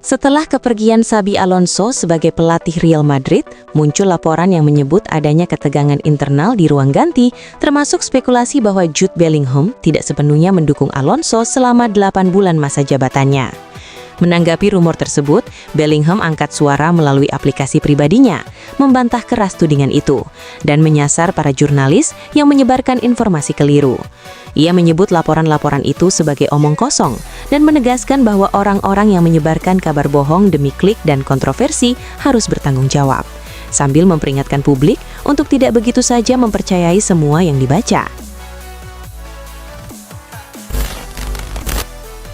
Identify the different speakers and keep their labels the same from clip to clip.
Speaker 1: Setelah kepergian Xabi Alonso sebagai pelatih Real Madrid, muncul laporan yang menyebut adanya ketegangan internal di ruang ganti, termasuk spekulasi bahwa Jude Bellingham tidak sepenuhnya mendukung Alonso selama 8 bulan masa jabatannya. Menanggapi rumor tersebut, Bellingham angkat suara melalui aplikasi pribadinya, membantah keras tudingan itu, dan menyasar para jurnalis yang menyebarkan informasi keliru. Ia menyebut laporan-laporan itu sebagai omong kosong, dan menegaskan bahwa orang-orang yang menyebarkan kabar bohong demi klik dan kontroversi harus bertanggung jawab, sambil memperingatkan publik untuk tidak begitu saja mempercayai semua yang dibaca.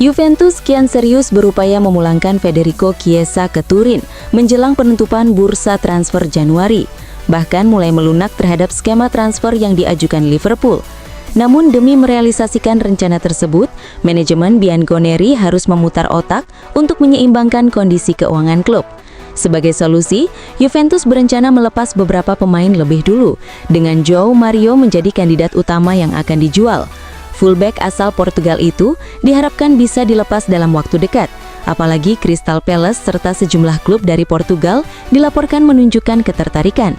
Speaker 1: Juventus kian serius berupaya memulangkan Federico Chiesa ke Turin menjelang penutupan bursa transfer Januari, bahkan mulai melunak terhadap skema transfer yang diajukan Liverpool. Namun demi merealisasikan rencana tersebut, manajemen Bianconeri harus memutar otak untuk menyeimbangkan kondisi keuangan klub. Sebagai solusi, Juventus berencana melepas beberapa pemain lebih dulu, dengan João Mario menjadi kandidat utama yang akan dijual. Fullback asal Portugal itu diharapkan bisa dilepas dalam waktu dekat, apalagi Crystal Palace serta sejumlah klub dari Portugal dilaporkan menunjukkan ketertarikan.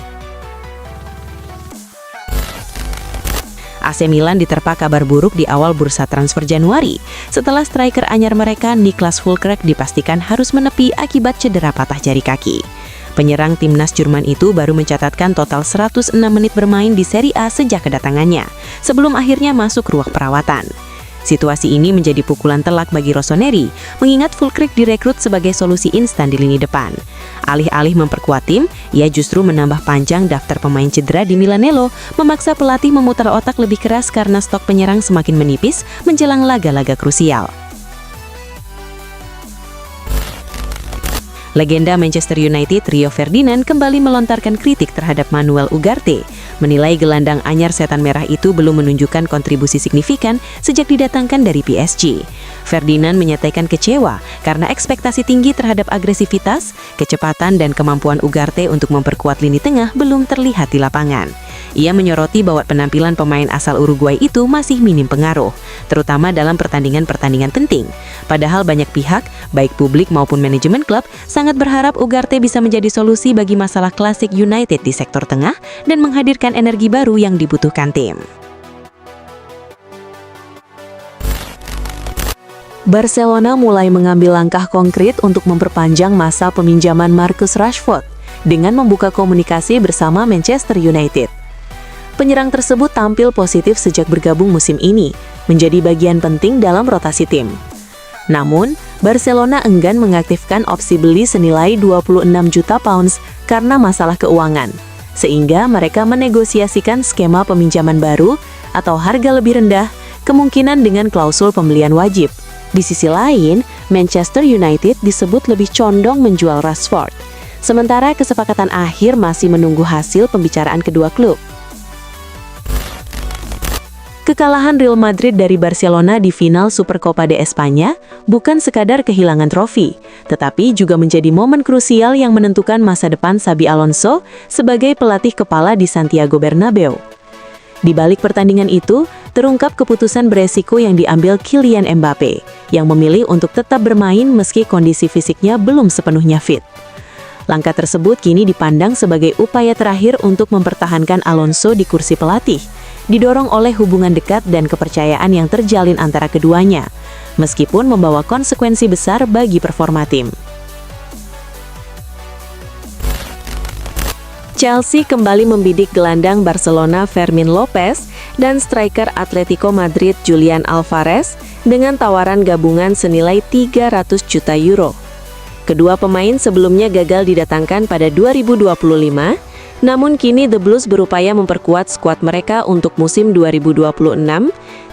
Speaker 1: AC Milan diterpa kabar buruk di awal bursa transfer Januari, setelah striker anyar mereka Niklas Füllkrug dipastikan harus menepi akibat cedera patah jari kaki. Penyerang timnas Jerman itu baru mencatatkan total 106 menit bermain di Serie A sejak kedatangannya, sebelum akhirnya masuk ruang perawatan. Situasi ini menjadi pukulan telak bagi Rossoneri, mengingat Füllkrug direkrut sebagai solusi instan di lini depan. Alih-alih memperkuat tim, ia justru menambah panjang daftar pemain cedera di Milanello, memaksa pelatih memutar otak lebih keras karena stok penyerang semakin menipis menjelang laga-laga krusial. Legenda Manchester United Rio Ferdinand kembali melontarkan kritik terhadap Manuel Ugarte, menilai gelandang anyar setan merah itu belum menunjukkan kontribusi signifikan sejak didatangkan dari PSG. Ferdinand menyatakan kecewa karena ekspektasi tinggi terhadap agresivitas, kecepatan dan kemampuan Ugarte untuk memperkuat lini tengah belum terlihat di lapangan. Ia menyoroti bahwa penampilan pemain asal Uruguay itu masih minim pengaruh, terutama dalam pertandingan-pertandingan penting. Padahal banyak pihak, baik publik maupun manajemen klub, sangat berharap Ugarte bisa menjadi solusi bagi masalah klasik United di sektor tengah dan menghadirkan energi baru yang dibutuhkan tim. Barcelona mulai mengambil langkah konkret untuk memperpanjang masa peminjaman Marcus Rashford dengan membuka komunikasi bersama Manchester United. Penyerang tersebut tampil positif sejak bergabung musim ini, menjadi bagian penting dalam rotasi tim. Namun, Barcelona enggan mengaktifkan opsi beli senilai 26 juta pounds karena masalah keuangan, sehingga mereka menegosiasikan skema peminjaman baru atau harga lebih rendah, kemungkinan dengan klausul pembelian wajib. Di sisi lain, Manchester United disebut lebih condong menjual Rashford, sementara kesepakatan akhir masih menunggu hasil pembicaraan kedua klub. Kekalahan Real Madrid dari Barcelona di final Supercopa de España bukan sekadar kehilangan trofi, tetapi juga menjadi momen krusial yang menentukan masa depan Xabi Alonso sebagai pelatih kepala di Santiago Bernabeu. Di balik pertandingan itu, terungkap keputusan beresiko yang diambil Kylian Mbappe, yang memilih untuk tetap bermain meski kondisi fisiknya belum sepenuhnya fit. Langkah tersebut kini dipandang sebagai upaya terakhir untuk mempertahankan Alonso di kursi pelatih, didorong oleh hubungan dekat dan kepercayaan yang terjalin antara keduanya, meskipun membawa konsekuensi besar bagi performa tim. Chelsea kembali membidik gelandang Barcelona Fermin Lopez dan striker Atletico Madrid Julian Alvarez dengan tawaran gabungan senilai 300 juta euro. Kedua pemain sebelumnya gagal didatangkan pada 2025, namun kini The Blues berupaya memperkuat skuad mereka untuk musim 2026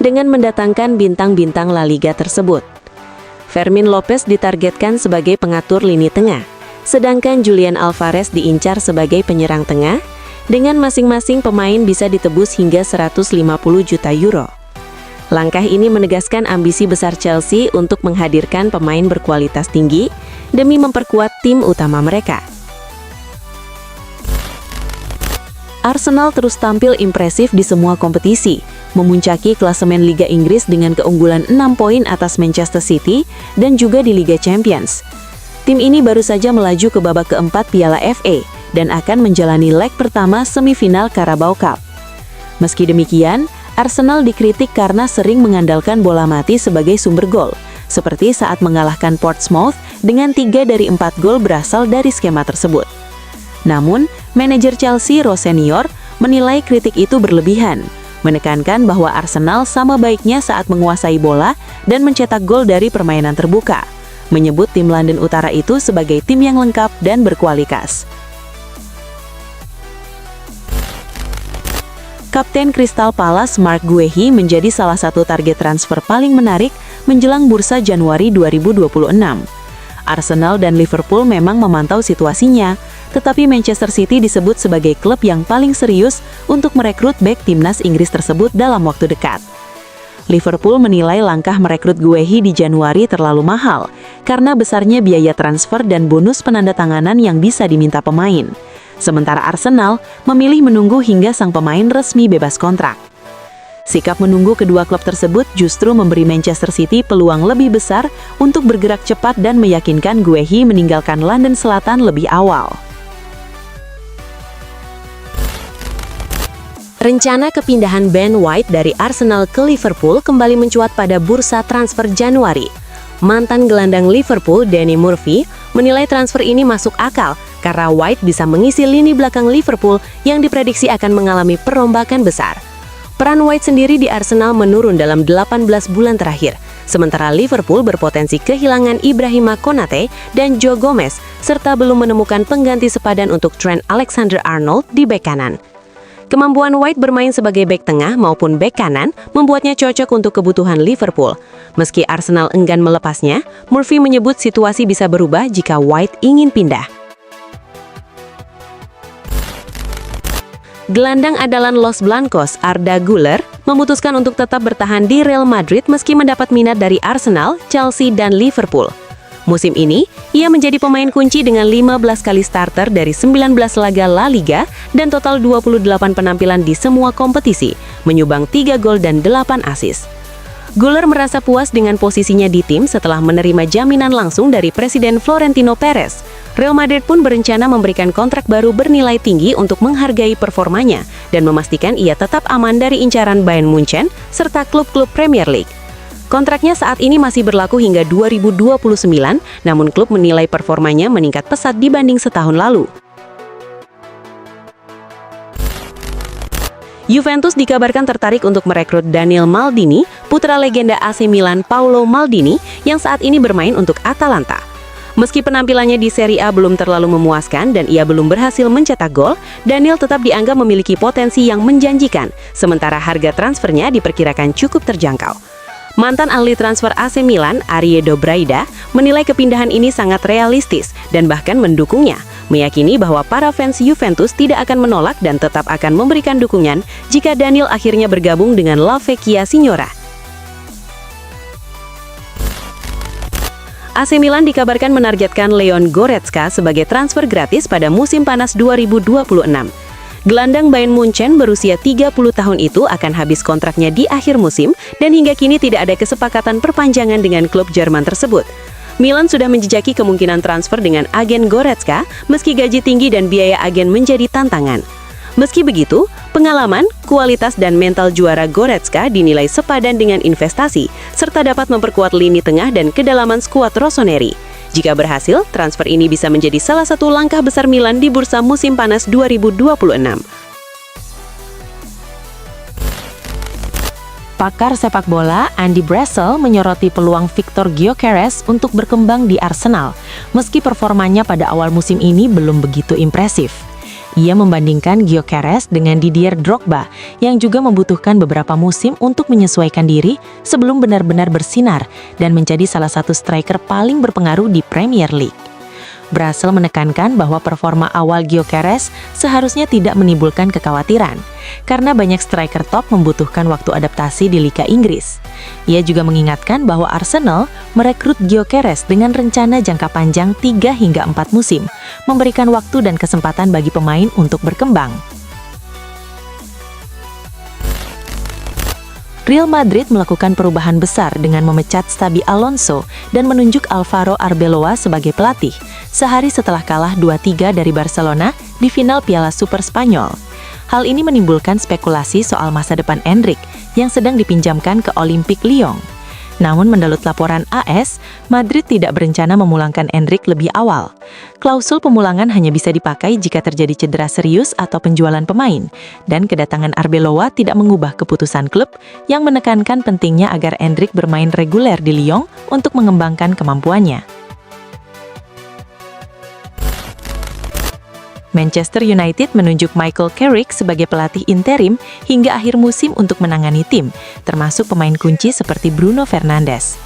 Speaker 1: dengan mendatangkan bintang-bintang La Liga tersebut. Fermin Lopez ditargetkan sebagai pengatur lini tengah, sedangkan Julian Alvarez diincar sebagai penyerang tengah, dengan masing-masing pemain bisa ditebus hingga 150 juta euro. Langkah ini menegaskan ambisi besar Chelsea untuk menghadirkan pemain berkualitas tinggi demi memperkuat tim utama mereka. Arsenal terus tampil impresif di semua kompetisi, memuncaki klasemen Liga Inggris dengan keunggulan 6 poin atas Manchester City dan juga di Liga Champions. Tim ini baru saja melaju ke babak keempat Piala FA dan akan menjalani leg pertama semifinal Carabao Cup. Meski demikian, Arsenal dikritik karena sering mengandalkan bola mati sebagai sumber gol, seperti saat mengalahkan Portsmouth dengan 3 dari 4 gol berasal dari skema tersebut. Namun, manajer Chelsea Rose Senior menilai kritik itu berlebihan, menekankan bahwa Arsenal sama baiknya saat menguasai bola dan mencetak gol dari permainan terbuka, menyebut tim London Utara itu sebagai tim yang lengkap dan berkualitas. Kapten Crystal Palace Mark Guehi menjadi salah satu target transfer paling menarik menjelang bursa Januari 2026. Arsenal dan Liverpool memang memantau situasinya, tetapi Manchester City disebut sebagai klub yang paling serius untuk merekrut bek timnas Inggris tersebut dalam waktu dekat. Liverpool menilai langkah merekrut Guehi di Januari terlalu mahal karena besarnya biaya transfer dan bonus penandatanganan yang bisa diminta pemain. Sementara Arsenal memilih menunggu hingga sang pemain resmi bebas kontrak. Sikap menunggu kedua klub tersebut justru memberi Manchester City peluang lebih besar untuk bergerak cepat dan meyakinkan Guehi meninggalkan London Selatan lebih awal. Rencana kepindahan Ben White dari Arsenal ke Liverpool kembali mencuat pada bursa transfer Januari. Mantan gelandang Liverpool Danny Murphy menilai transfer ini masuk akal karena White bisa mengisi lini belakang Liverpool yang diprediksi akan mengalami perombakan besar. Peran White sendiri di Arsenal menurun dalam 18 bulan terakhir, sementara Liverpool berpotensi kehilangan Ibrahima Konate dan Joe Gomez, serta belum menemukan pengganti sepadan untuk Trent Alexander-Arnold di bek kanan. Kemampuan White bermain sebagai bek tengah maupun bek kanan membuatnya cocok untuk kebutuhan Liverpool. Meski Arsenal enggan melepasnya, Murphy menyebut situasi bisa berubah jika White ingin pindah. Gelandang andalan Los Blancos, Arda Güler, memutuskan untuk tetap bertahan di Real Madrid meski mendapat minat dari Arsenal, Chelsea, dan Liverpool. Musim ini, ia menjadi pemain kunci dengan 15 kali starter dari 19 laga La Liga dan total 28 penampilan di semua kompetisi, menyumbang 3 gol dan 8 assist. Güler merasa puas dengan posisinya di tim setelah menerima jaminan langsung dari Presiden Florentino Perez. Real Madrid pun berencana memberikan kontrak baru bernilai tinggi untuk menghargai performanya dan memastikan ia tetap aman dari incaran Bayern Munchen serta klub-klub Premier League. Kontraknya saat ini masih berlaku hingga 2029, namun klub menilai performanya meningkat pesat dibanding setahun lalu. Juventus dikabarkan tertarik untuk merekrut Daniel Maldini, putra legenda AC Milan Paolo Maldini, yang saat ini bermain untuk Atalanta. Meski penampilannya di Serie A belum terlalu memuaskan dan ia belum berhasil mencetak gol, Daniel tetap dianggap memiliki potensi yang menjanjikan, sementara harga transfernya diperkirakan cukup terjangkau. Mantan ahli transfer AC Milan, Ariedo Braida, menilai kepindahan ini sangat realistis dan bahkan mendukungnya, meyakini bahwa para fans Juventus tidak akan menolak dan tetap akan memberikan dukungan jika Daniel akhirnya bergabung dengan La Vecchia Signora. AC Milan dikabarkan menargetkan Leon Goretzka sebagai transfer gratis pada musim panas 2026. Gelandang Bayern Munchen berusia 30 tahun itu akan habis kontraknya di akhir musim dan hingga kini tidak ada kesepakatan perpanjangan dengan klub Jerman tersebut. Milan sudah menjejaki kemungkinan transfer dengan agen Goretzka meski gaji tinggi dan biaya agen menjadi tantangan. Meski begitu, pengalaman, kualitas dan mental juara Goretzka dinilai sepadan dengan investasi, serta dapat memperkuat lini tengah dan kedalaman skuad Rossoneri. Jika berhasil, transfer ini bisa menjadi salah satu langkah besar Milan di bursa musim panas 2026. Pakar sepak bola Andy Brassell menyoroti peluang Victor Gyökeres untuk berkembang di Arsenal, meski performanya pada awal musim ini belum begitu impresif. Ia membandingkan Gyökeres dengan Didier Drogba yang juga membutuhkan beberapa musim untuk menyesuaikan diri sebelum benar-benar bersinar dan menjadi salah satu striker paling berpengaruh di Premier League. Brassell menekankan bahwa performa awal Gyökeres seharusnya tidak menimbulkan kekhawatiran, karena banyak striker top membutuhkan waktu adaptasi di Liga Inggris. Ia juga mengingatkan bahwa Arsenal merekrut Gyökeres dengan rencana jangka panjang 3 hingga 4 musim, memberikan waktu dan kesempatan bagi pemain untuk berkembang.
Speaker 2: Real Madrid melakukan perubahan besar dengan memecat Xabi Alonso dan menunjuk Alvaro Arbeloa sebagai pelatih, sehari setelah kalah 2-3 dari Barcelona di final Piala Super Spanyol. Hal ini menimbulkan spekulasi soal masa depan Enrique yang sedang dipinjamkan ke Olympique Lyon. Namun menurut laporan AS, Madrid tidak berencana memulangkan Enrique lebih awal. Klausul pemulangan hanya bisa dipakai jika terjadi cedera serius atau penjualan pemain, dan kedatangan Arbeloa tidak mengubah keputusan klub yang menekankan pentingnya agar Enrique bermain reguler di Lyon untuk mengembangkan kemampuannya. Manchester United menunjuk Michael Carrick sebagai pelatih interim hingga akhir musim untuk menangani tim, termasuk pemain kunci seperti Bruno Fernandes.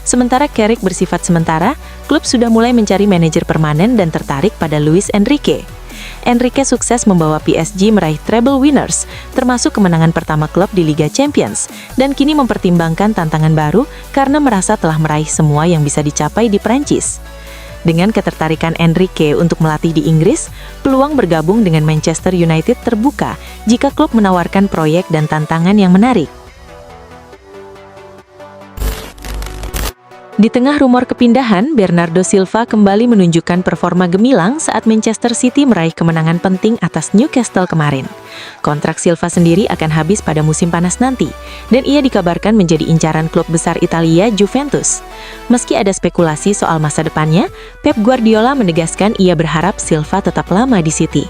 Speaker 2: Sementara Carrick bersifat sementara, klub sudah mulai mencari manajer permanen dan tertarik pada Luis Enrique. Enrique sukses membawa PSG meraih treble winners, termasuk kemenangan pertama klub di Liga Champions, dan kini mempertimbangkan tantangan baru karena merasa telah meraih semua yang bisa dicapai di Prancis. Dengan ketertarikan Enrique untuk melatih di Inggris, peluang bergabung dengan Manchester United terbuka jika klub menawarkan proyek dan tantangan yang menarik. Di tengah rumor kepindahan, Bernardo Silva kembali menunjukkan performa gemilang saat Manchester City meraih kemenangan penting atas Newcastle kemarin. Kontrak Silva sendiri akan habis pada musim panas nanti, dan ia dikabarkan menjadi incaran klub besar Italia Juventus. Meski ada spekulasi soal masa depannya, Pep Guardiola menegaskan ia berharap Silva tetap lama di City.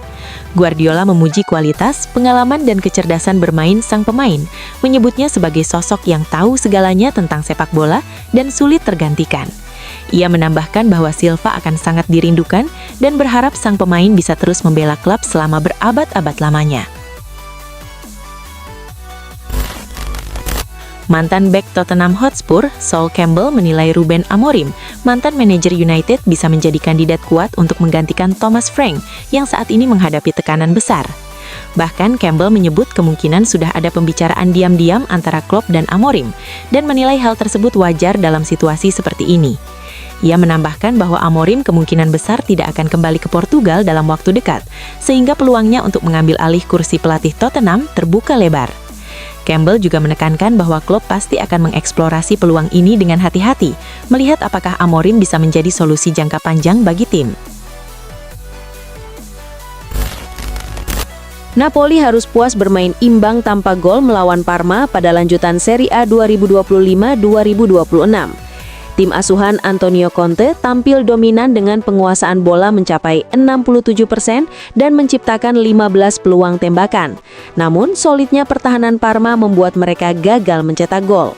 Speaker 2: Guardiola memuji kualitas, pengalaman, dan kecerdasan bermain sang pemain, menyebutnya sebagai sosok yang tahu segalanya tentang sepak bola dan sulit tergantikan. Ia menambahkan bahwa Silva akan sangat dirindukan dan berharap sang pemain bisa terus membela klub selama berabad-abad lamanya. Mantan bek Tottenham Hotspur, Sol Campbell menilai Ruben Amorim, mantan manajer United, bisa menjadi kandidat kuat untuk menggantikan Thomas Frank yang saat ini menghadapi tekanan besar. Bahkan Campbell menyebut kemungkinan sudah ada pembicaraan diam-diam antara Klopp dan Amorim, dan menilai hal tersebut wajar dalam situasi seperti ini. Ia menambahkan bahwa Amorim kemungkinan besar tidak akan kembali ke Portugal dalam waktu dekat, sehingga peluangnya untuk mengambil alih kursi pelatih Tottenham terbuka lebar. Campbell juga menekankan bahwa klub pasti akan mengeksplorasi peluang ini dengan hati-hati, melihat apakah Amorim bisa menjadi solusi jangka panjang bagi tim.
Speaker 1: Napoli harus puas bermain imbang tanpa gol melawan Parma pada lanjutan Serie A 2025-2026. Tim asuhan Antonio Conte tampil dominan dengan penguasaan bola mencapai 67% dan menciptakan 15 peluang tembakan. Namun, solidnya pertahanan Parma membuat mereka gagal mencetak gol.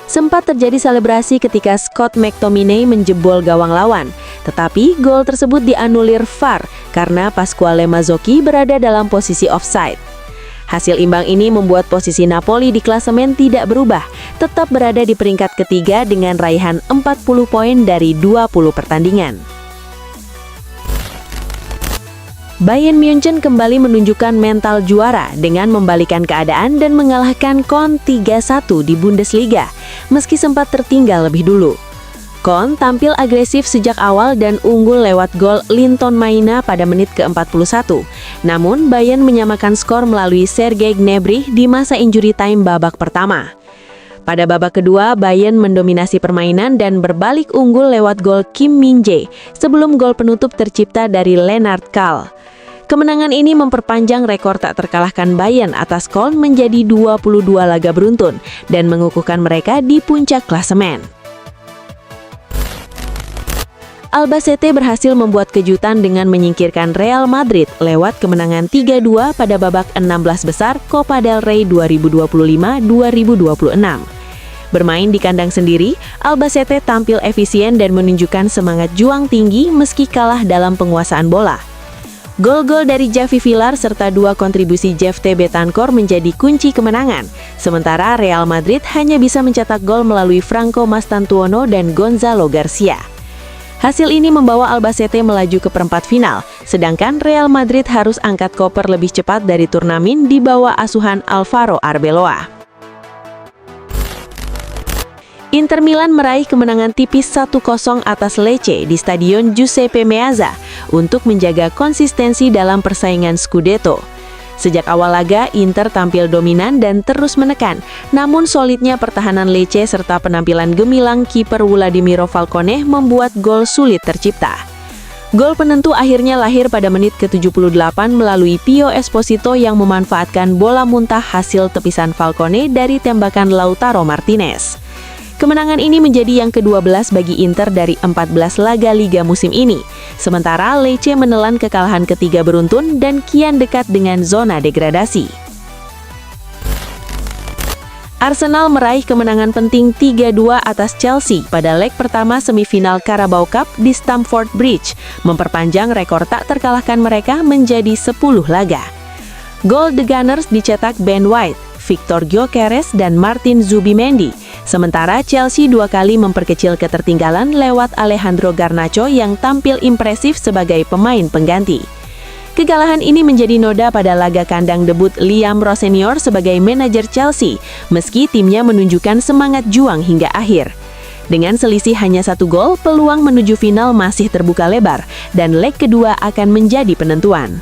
Speaker 1: Sempat terjadi selebrasi ketika Scott McTominay menjebol gawang lawan, tetapi gol tersebut dianulir VAR karena Pasquale Mazzocchi berada dalam posisi offside. Hasil imbang ini membuat posisi Napoli di klasemen tidak berubah, tetap berada di peringkat ketiga dengan raihan 40 poin dari 20 pertandingan. Bayern Munchen kembali menunjukkan mental juara dengan membalikan keadaan dan mengalahkan Köln 3-1 di Bundesliga, meski sempat tertinggal lebih dulu. Köln tampil agresif sejak awal dan unggul lewat gol Linton Maina pada menit ke-41. Namun, Bayern menyamakan skor melalui Sergei Gnabry di masa injury time babak pertama. Pada babak kedua, Bayern mendominasi permainan dan berbalik unggul lewat gol Kim Min-jae sebelum gol penutup tercipta dari Lennart Kahl. Kemenangan ini memperpanjang rekor tak terkalahkan Bayern atas Köln menjadi 22 laga beruntun dan mengukuhkan mereka di puncak klasemen. Albacete berhasil membuat kejutan dengan menyingkirkan Real Madrid lewat kemenangan 3-2 pada babak 16 besar Copa del Rey 2025-2026. Bermain di kandang sendiri, Albacete tampil efisien dan menunjukkan semangat juang tinggi meski kalah dalam penguasaan bola. Gol-gol dari Javi Villar serta 2 kontribusi Jeff T. Betancourt menjadi kunci kemenangan, sementara Real Madrid hanya bisa mencetak gol melalui Franco Mastantuono dan Gonzalo Garcia. Hasil ini membawa Albacete melaju ke perempat final, sedangkan Real Madrid harus angkat koper lebih cepat dari turnamen di bawah asuhan Alvaro Arbeloa. Inter Milan meraih kemenangan tipis 1-0 atas Lecce di Stadion Giuseppe Meazza untuk menjaga konsistensi dalam persaingan Scudetto. Sejak awal laga, Inter tampil dominan dan terus menekan. Namun solidnya pertahanan Lecce serta penampilan gemilang kiper Wladimiro Falcone membuat gol sulit tercipta. Gol penentu akhirnya lahir pada menit ke-78 melalui Pio Esposito yang memanfaatkan bola muntah hasil tepisan Falcone dari tembakan Lautaro Martinez. Kemenangan ini menjadi yang ke-12 bagi Inter dari 14 laga Liga musim ini. Sementara Lecce menelan kekalahan ketiga beruntun dan kian dekat dengan zona degradasi. Arsenal meraih kemenangan penting 3-2 atas Chelsea pada leg pertama semifinal Carabao Cup di Stamford Bridge, memperpanjang rekor tak terkalahkan mereka menjadi 10 laga. Gol The Gunners dicetak Ben White, Victor Gyökeres, dan Martin Zubimendi. Sementara Chelsea 2 kali memperkecil ketertinggalan lewat Alejandro Garnacho yang tampil impresif sebagai pemain pengganti. Kekalahan ini menjadi noda pada laga kandang debut Liam Ross senior sebagai manajer Chelsea, meski timnya menunjukkan semangat juang hingga akhir. Dengan selisih hanya 1 gol, peluang menuju final masih terbuka lebar, dan leg kedua akan menjadi penentuan.